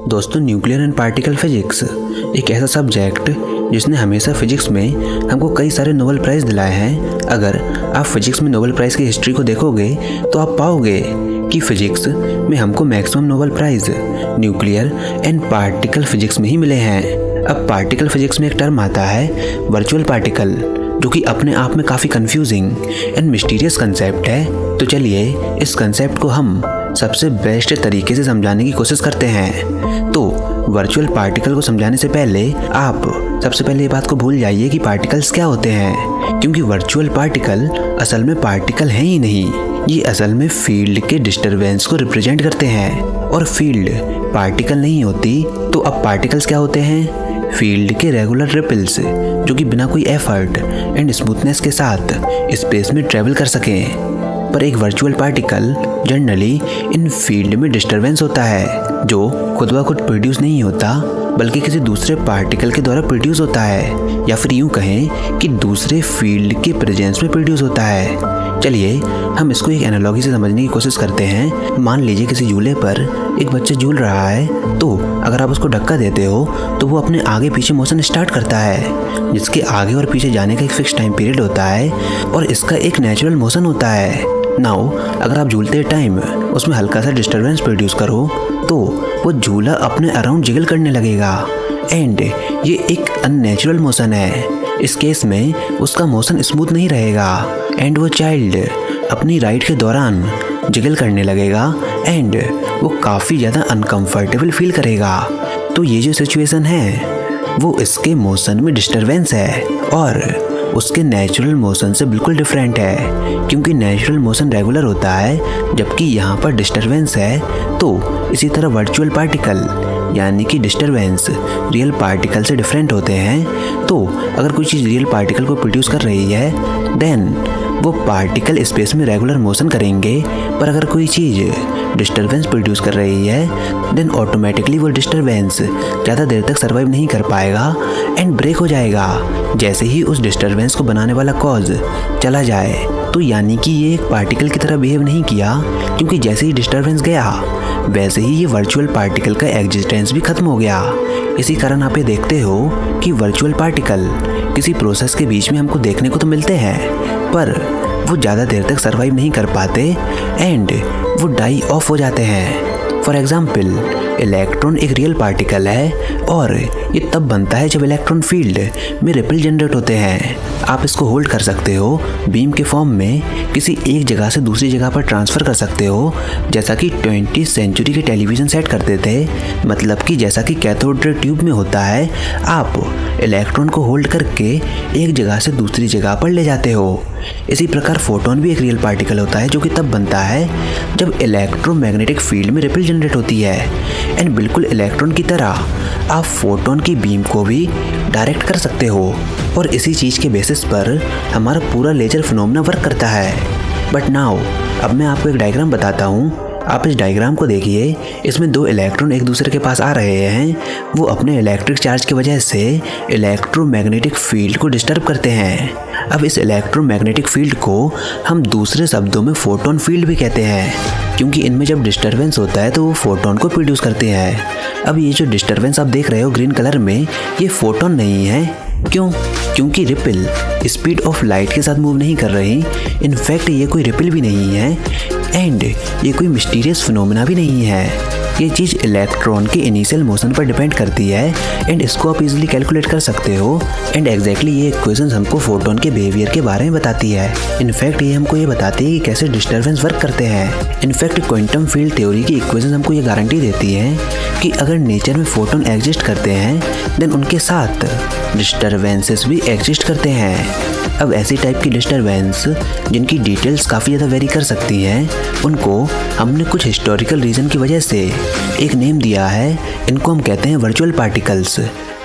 दोस्तों, nuclear and particle physics एक ऐसा सब्जेक्ट जिसने हमेशा फिजिक्स में हमको कई सारे नोबेल प्राइज़ दिलाए हैं। अगर आप फिजिक्स में नोबेल प्राइज़ की हिस्ट्री को देखोगे तो आप पाओगे कि फिजिक्स में हमको maximum Nobel prize nuclear and particle physics में ही मिले हैं। अब पार्टिकल फिजिक्स में एक टर्म आता है वर्चुअल पार्टिकल, जो कि अपने आप में काफ़ी कंफ्यूजिंग एंड मिस्टीरियस कंसेप्ट है। तो चलिए इस कंसेप्ट को हम सबसे बेस्ट तरीके से समझाने की कोशिश करते हैं। तो वर्चुअल पार्टिकल को समझाने से पहले आप सबसे पहले ये बात को भूल जाइए कि पार्टिकल्स क्या होते हैं, क्योंकि वर्चुअल पार्टिकल असल में पार्टिकल हैं ही नहीं। ये असल में फील्ड के डिस्टरबेंस को रिप्रेजेंट करते हैं, और फील्ड पार्टिकल नहीं होती तो अब पार्टिकल्स क्या होते हैं? फील्ड के रेगुलर रिपल्स, जो कि बिना कोई एफर्ट एंड स्मूथनेस के साथ स्पेस में ट्रेवल कर सकें। पर एक virtual particle generally in field में डिस्टरबेंस होता है, जो खुद ब खुद प्रोड्यूस नहीं होता बल्कि किसी दूसरे पार्टिकल के द्वारा प्रोड्यूस होता है, या फिर यूं कहें कि दूसरे फील्ड के प्रेजेंस में प्रोड्यूस होता है। चलिए हम इसको एक एनालॉजी से समझने की कोशिश करते हैं। मान लीजिए किसी झूले पर एक बच्चा झूल रहा है, तो अगर आप उसको धक्का देते हो तो वो अपने आगे पीछे मोशन स्टार्ट करता है, जिसके आगे और पीछे जाने का एक फिक्स टाइम पीरियड होता है और इसका एक नेचुरल मोशन होता है। नाउ अगर आप झूलते टाइम उसमें हल्का सा डिस्टरबेंस प्रोड्यूस करो तो वो झूला अपने अराउंड जिगल करने लगेगा, एंड ये एक अननेचुरल मोशन है। इस केस में उसका मोशन स्मूथ नहीं रहेगा एंड वो चाइल्ड अपनी राइड के दौरान जिगल करने लगेगा एंड वो काफ़ी ज़्यादा अनकंफर्टेबल फील करेगा। तो ये जो सिचुएशन है वो इसके मोशन में डिस्टरबेंस है और उसके नेचुरल मोशन से बिल्कुल डिफरेंट है, क्योंकि नेचुरल मोशन रेगुलर होता है जबकि यहाँ पर डिस्टरबेंस है। तो इसी तरह वर्चुअल पार्टिकल यानी कि डिस्टरबेंस रियल पार्टिकल से डिफरेंट होते हैं। तो अगर कोई चीज़ रियल पार्टिकल को प्रोड्यूस कर रही है देन वो पार्टिकल स्पेस में रेगुलर मोशन करेंगे, पर अगर कोई चीज़ डिस्टरबेंस प्रोड्यूस कर रही है देन ऑटोमेटिकली वो डिस्टरबेंस ज़्यादा देर तक सर्वाइव नहीं कर पाएगा एंड ब्रेक हो जाएगा जैसे ही उस डिस्टरबेंस को बनाने वाला कॉज चला जाए। तो यानी कि ये एक पार्टिकल की तरह बिहेव नहीं किया, क्योंकि जैसे ही डिस्टरबेंस गया वैसे ही ये वर्चुअल पार्टिकल का एग्जिस्टेंस भी खत्म हो गया। इसी कारण आप ये देखते हो कि वर्चुअल पार्टिकल किसी प्रोसेस के बीच में हमको देखने को तो मिलते हैं, पर वो ज़्यादा देर तक सर्वाइव नहीं कर पाते एंड वो डाई ऑफ हो जाते हैं। फॉर एग्जाम्पल इलेक्ट्रॉन एक रियल पार्टिकल है और ये तब बनता है जब इलेक्ट्रॉन फील्ड में रिपल जनरेट होते हैं। आप इसको होल्ड कर सकते हो बीम के फॉर्म में, किसी एक जगह से दूसरी जगह पर ट्रांसफ़र कर सकते हो, जैसा कि 20वीं सेंचुरी के टेलीविज़न सेट करते थे। मतलब कि जैसा कि कैथोड रे ट्यूब में होता है, आप इलेक्ट्रॉन को होल्ड करके एक जगह से दूसरी जगह पर ले जाते हो। इसी प्रकार फोटोन भी एक रियल पार्टिकल होता है, जो कि तब बनता है जब इलेक्ट्रोमैग्नेटिक फील्ड में रिपल जनरेट होती है। एंड बिल्कुल इलेक्ट्रॉन की तरह आप फोटोन की बीम को भी डायरेक्ट कर सकते हो, और इसी चीज़ के बेसिस पर हमारा पूरा लेजर फिनोमेना वर्क करता है। बट नाउ अब मैं आपको एक डायग्राम बताता हूँ। आप इस डायग्राम को देखिए, इसमें दो इलेक्ट्रॉन एक दूसरे के पास आ रहे हैं। वो अपने इलेक्ट्रिक चार्ज की वजह से इलेक्ट्रोमैग्नेटिक फील्ड को डिस्टर्ब करते हैं। अब इस इलेक्ट्रोमैग्नेटिक फील्ड को हम दूसरे शब्दों में फोटोन फील्ड भी कहते हैं, क्योंकि इनमें जब डिस्टरबेंस होता है तो वो फोटोन को प्रोड्यूस करते हैं। अब ये जो डिस्टरबेंस आप देख रहे हो ग्रीन कलर में, ये फोटोन नहीं है। क्यों? क्योंकि रिपल स्पीड ऑफ लाइट के साथ मूव नहीं कर रही। इनफैक्ट ये कोई रिपल भी नहीं है एंड ये कोई मिस्टीरियस फिनोमेना भी नहीं है। ये चीज़ इलेक्ट्रॉन के इनिशियल मोशन पर डिपेंड करती है एंड इसको आप इजीली कैलकुलेट कर सकते हो। एंड एग्जैक्टली ये इक्वेशंस हमको फोटोन के बिहेवियर के बारे में बताती है। इनफैक्ट ये हमको ये बताती है कि कैसे डिस्टरबेंस वर्क करते हैं। इनफैक्ट क्वांटम फील्ड थ्योरी की इक्वेशंस हमको ये गारंटी देती है कि अगर नेचर में फोटोन एग्जिस्ट करते हैं देन उनके साथ डिस्टरबेंसेस भी एग्जिस्ट करते हैं। अब ऐसी टाइप की डिस्टरबेंस जिनकी डिटेल्स काफ़ी ज़्यादा वेरी कर सकती हैं, उनको हमने कुछ हिस्टोरिकल रीज़न की वजह से एक नेम दिया है। इनको हम कहते हैं वर्चुअल पार्टिकल्स,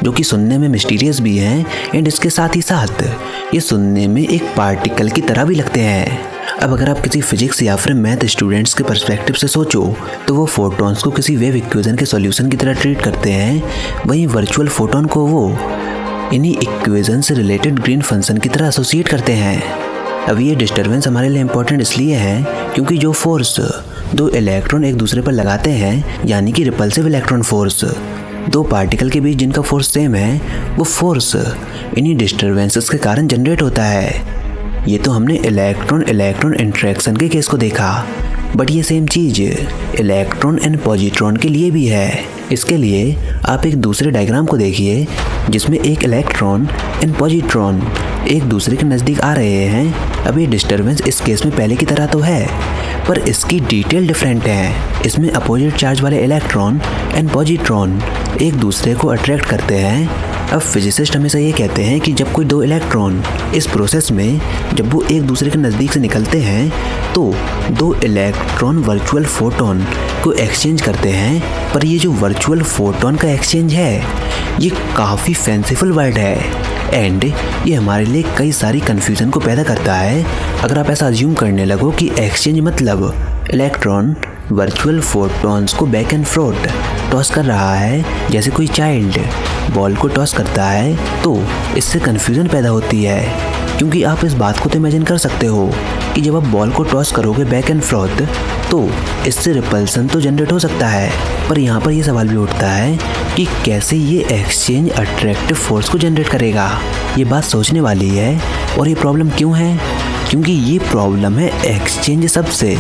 जो कि सुनने में मिस्टीरियस भी हैं एंड इसके साथ ही साथ ये सुनने में एक पार्टिकल की तरह भी लगते हैं। अब अगर आप किसी फिजिक्स या फिर मैथ स्टूडेंट्स के पर्सपेक्टिव से सोचो तो वो फोटॉन्स को किसी वेव इक्वेशन के सॉल्यूशन की तरह ट्रीट करते हैं, वहीं वर्चुअल फोटोन को वो इन्हीं इक्वेशन से रिलेटेड ग्रीन फंक्शन की तरह एसोसिएट करते हैं। अब ये डिस्टरबेंस हमारे लिए इम्पोर्टेंट इसलिए है क्योंकि जो फोर्स दो इलेक्ट्रॉन एक दूसरे पर लगाते हैं, यानी कि रिपल्सिव इलेक्ट्रॉन फोर्स। दो पार्टिकल के बीच जिनका फोर्स सेम है, वो फोर्स इन्हीं डिस्टरबेंसेस के कारण जनरेट होता है। ये तो हमने इलेक्ट्रॉन इलेक्ट्रॉन इंटरेक्शन के केस को देखा, बट ये same cheese electron and positron के लिए भी है। इसके लिए आप एक दूसरे डायग्राम को देखिए जिसमें एक इलेक्ट्रॉन एंड पॉजिट्रॉन एक दूसरे के नज़दीक आ रहे हैं। अब ये डिस्टरबेंस इस केस में पहले की तरह तो है, पर इसकी डिटेल डिफरेंट है। इसमें अपोजिट चार्ज वाले इलेक्ट्रॉन एंड पॉजिट्रॉन एक दूसरे को अट्रैक्ट करते हैं। अब फिजिसिस्ट हमेशा ये कहते हैं कि जब कोई दो इलेक्ट्रॉन इस प्रोसेस में जब वो एक दूसरे के नज़दीक से निकलते हैं तो दो इलेक्ट्रॉन वर्चुअल फोटोन को एक्सचेंज करते हैं। पर ये जो वर्चुअल फोटोन का एक्सचेंज है, ये काफ़ी फैंसीफुल वर्ड है एंड ये हमारे लिए कई सारी कन्फ्यूज़न को पैदा करता है। अगर आप ऐसा अज्यूम करने लगो कि एक्सचेंज मतलब इलेक्ट्रॉन वर्चुअल फोटॉन्स को बैक एंड फ्रोट टॉस कर रहा है, जैसे कोई चाइल्ड बॉल को टॉस करता है, तो इससे कन्फ्यूज़न पैदा होती है। क्योंकि आप इस बात को तो इमेजिन कर सकते हो कि जब आप बॉल को टॉस करोगे बैक एंड फ्रोथ, तो इससे रिपल्सन तो जनरेट हो सकता है, पर यहाँ पर ये सवाल भी उठता है कि कैसे ये एक्सचेंज अट्रैक्टिव फोर्स को जनरेट करेगा। ये बात सोचने वाली है। और ये प्रॉब्लम क्यों है? क्योंकि ये प्रॉब्लम है एक्सचेंज शब्द से,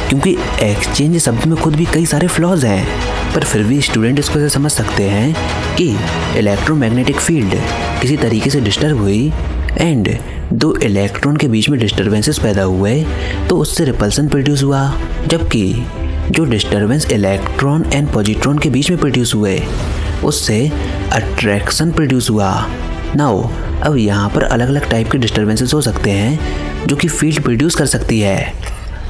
क्योंकि एक्सचेंज शब्द में खुद भी कई सारे फ्लॉज हैं, पर फिर भी स्टूडेंट इसको ऐसे समझ सकते हैं कि इलेक्ट्रोमैग्नेटिक फील्ड किसी तरीके से डिस्टर्ब हुई एंड दो इलेक्ट्रॉन के बीच में डिस्टर्बेंसेस पैदा हुए तो उससे रिपल्सन प्रोड्यूस हुआ, जबकि जो डिस्टर्बेंस इलेक्ट्रॉन एंड पॉजिट्रॉन के बीच में प्रोड्यूस हुए उससे अट्रैक्शन प्रोड्यूस हुआ। नाउ अब यहाँ पर अलग अलग टाइप के डिस्टर्बेंसेस हो सकते हैं जो कि फील्ड प्रोड्यूस कर सकती है।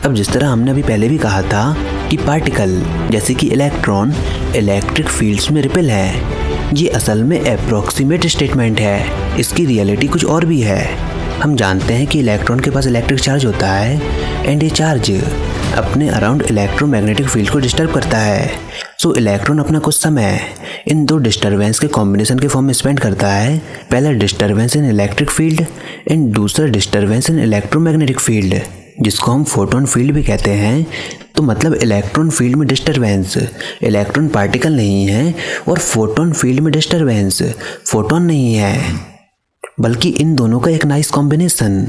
अब जिस तरह हमने अभी पहले भी कहा था कि पार्टिकल जैसे कि इलेक्ट्रॉन इलेक्ट्रिक फील्ड्स में रिपेल है, ये असल में अप्रॉक्सीमेट स्टेटमेंट है। इसकी रियलिटी कुछ और भी है। हम जानते हैं कि इलेक्ट्रॉन के पास इलेक्ट्रिक चार्ज होता है एंड ये चार्ज अपने अराउंड इलेक्ट्रोमैग्नेटिक फील्ड को डिस्टर्ब करता है। सो इलेक्ट्रॉन अपना कुछ समय इन दो डिस्टर्बेंस के कॉम्बिनेशन के फॉर्म में स्पेंड करता है। पहला disturbance in electric field and दूसरा डिस्टर्बेंस इन इलेक्ट्रोमैग्नेटिक फील्ड, जिसको हम फोटोन फील्ड भी कहते हैं। तो मतलब इलेक्ट्रॉन फील्ड में डिस्टर्बेंस इलेक्ट्रॉन पार्टिकल नहीं है और फोटोन फील्ड में डिस्टर्बेंस फोटोन नहीं है, बल्कि इन दोनों का एक नाइस कॉम्बिनेशन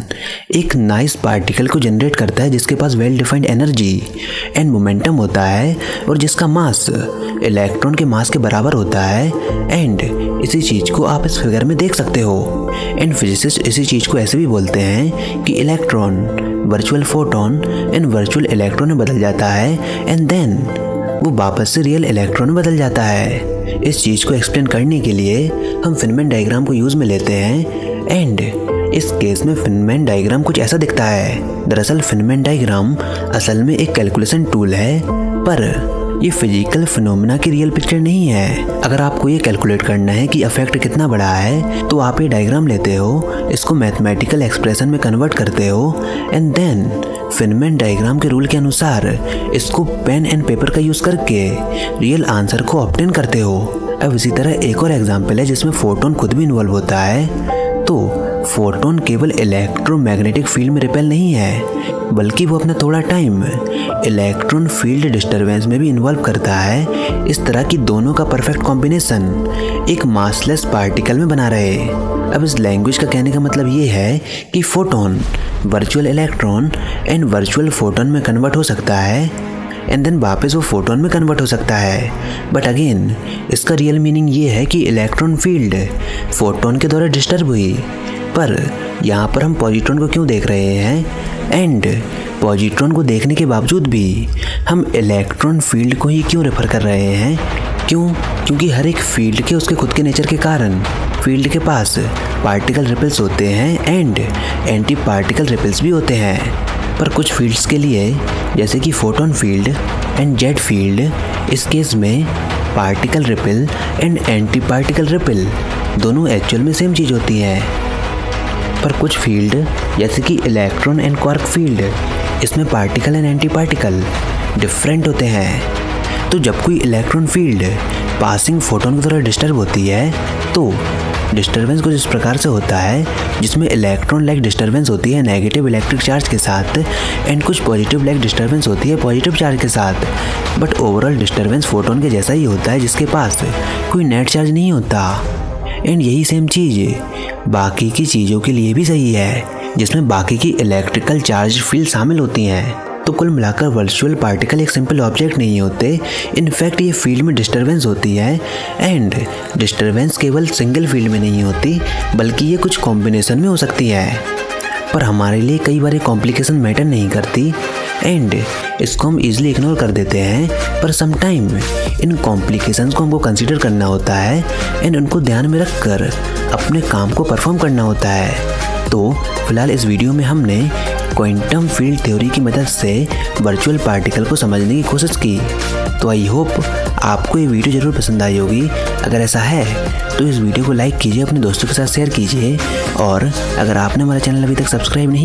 एक नाइस पार्टिकल को जनरेट करता है जिसके पास well defined energy and momentum होता है और जिसका मास इलेक्ट्रॉन के मास के बराबर होता है। एंड इसी चीज़ को आप इस फिगर में देख सकते हो। एंड फिजिसिस्ट इसी चीज़ को ऐसे भी बोलते हैं कि electron virtual photon and virtual electron में बदल जाता है एंड देन वो वापस से रियल इलेक्ट्रॉन में बदल जाता है। इस चीज़ को एक्सप्लेन करने के लिए हम फिनमैन डायग्राम को यूज़ में लेते हैं एंड इस केस में फिनमैन डायग्राम कुछ ऐसा दिखता है। दरअसल फिनमैन डायग्राम असल में एक कैलकुलेशन टूल है, पर ये फिजिकल फिनोमेना की रियल पिक्चर नहीं है। अगर आपको ये कैलकुलेट करना है कि इफेक्ट कितना बड़ा है तो आप ये डायग्राम लेते हो, इसको मैथमेटिकल एक्सप्रेशन में कन्वर्ट करते हो एंड देन फिनमैन डायग्राम के रूल के अनुसार इसको पेन एंड पेपर का यूज़ करके रियल आंसर को ऑब्टेन करते हो। अब इसी तरह एक और एग्जाम्पल है जिसमें फोटोन खुद भी इन्वॉल्व होता है। तो फोटोन केवल इलेक्ट्रोमैग्नेटिक फील्ड में रिपेल नहीं है, बल्कि वो अपना थोड़ा टाइम इलेक्ट्रॉन फील्ड डिस्टर्बेंस में भी इन्वॉल्व करता है। इस तरह की दोनों का परफेक्ट कॉम्बिनेशन एक मासलेस पार्टिकल में बना रहे। अब इस लैंग्वेज का कहने का मतलब ये है कि photon virtual electron and virtual photon में कन्वर्ट हो सकता है एंड देन वापस वो फोटोन में कन्वर्ट हो सकता है। बट अगेन इसका रियल मीनिंग ये है कि इलेक्ट्रॉन फील्ड फोटोन के द्वारा डिस्टर्ब हुई। पर यहाँ पर हम पॉजिट्रॉन को क्यों देख रहे हैं एंड पॉजिट्रॉन को देखने के बावजूद भी हम इलेक्ट्रॉन फील्ड को ही क्यों रेफर कर रहे हैं? क्यों? क्योंकि हर एक फील्ड के उसके खुद के नेचर के कारण फील्ड के पास पार्टिकल रिपल्स होते हैं एंड एंटी पार्टिकल रिपल्स भी होते हैं। पर कुछ फील्ड्स के लिए जैसे कि photon field and jet field, इस केस में particle ripple and anti particle ripple दोनों एक्चुअल में सेम चीज़ होती है। पर कुछ फील्ड जैसे कि इलेक्ट्रॉन एंड क्वार्क फील्ड, इसमें particle and anti particle different होते हैं। तो जब कोई इलेक्ट्रॉन फील्ड पासिंग फोटोन की तरह डिस्टर्ब होती है तो डिस्टर्बेंस कुछ इस प्रकार से होता है जिसमें इलेक्ट्रॉन लाइक डिस्टर्बेंस होती है नेगेटिव इलेक्ट्रिक चार्ज के साथ एंड कुछ पॉजिटिव लाइक डिस्टर्बेंस होती है पॉजिटिव चार्ज के साथ। बट ओवरऑल डिस्टर्बेंस फोटोन के जैसा ही होता है जिसके पास कोई नेट चार्ज नहीं होता। एंड यही सेम चीज़ बाकी की चीज़ों के लिए भी सही है जिसमें बाकी की इलेक्ट्रिकल चार्ज फील्ड शामिल होती हैं। तो कुल मिलाकर वर्चुअल पार्टिकल एक सिंपल ऑब्जेक्ट नहीं होते, इनफैक्ट ये फील्ड में डिस्टर्बेंस होती है एंड डिस्टर्बेंस केवल सिंगल फील्ड में नहीं होती बल्कि ये कुछ कॉम्बिनेशन में हो सकती है। पर हमारे लिए कई बार कॉम्प्लिकेशन मैटर नहीं करती एंड इसको हम इजीली इग्नोर कर देते हैं, पर समटाइम इन कॉम्प्लिकेशंस को हमको कंसीडर करना होता है एंड उनको ध्यान में रखकर अपने काम को परफॉर्म करना होता है। तो फिलहाल इस वीडियो में हमने क्वांटम फील्ड थ्योरी की मदद से वर्चुअल पार्टिकल को समझने की कोशिश की। तो आई होप आपको ये वीडियो ज़रूर पसंद आई होगी। अगर ऐसा है तो इस वीडियो को लाइक कीजिए, अपने दोस्तों के साथ शेयर कीजिए और अगर आपने हमारा चैनल अभी तक सब्सक्राइब नहीं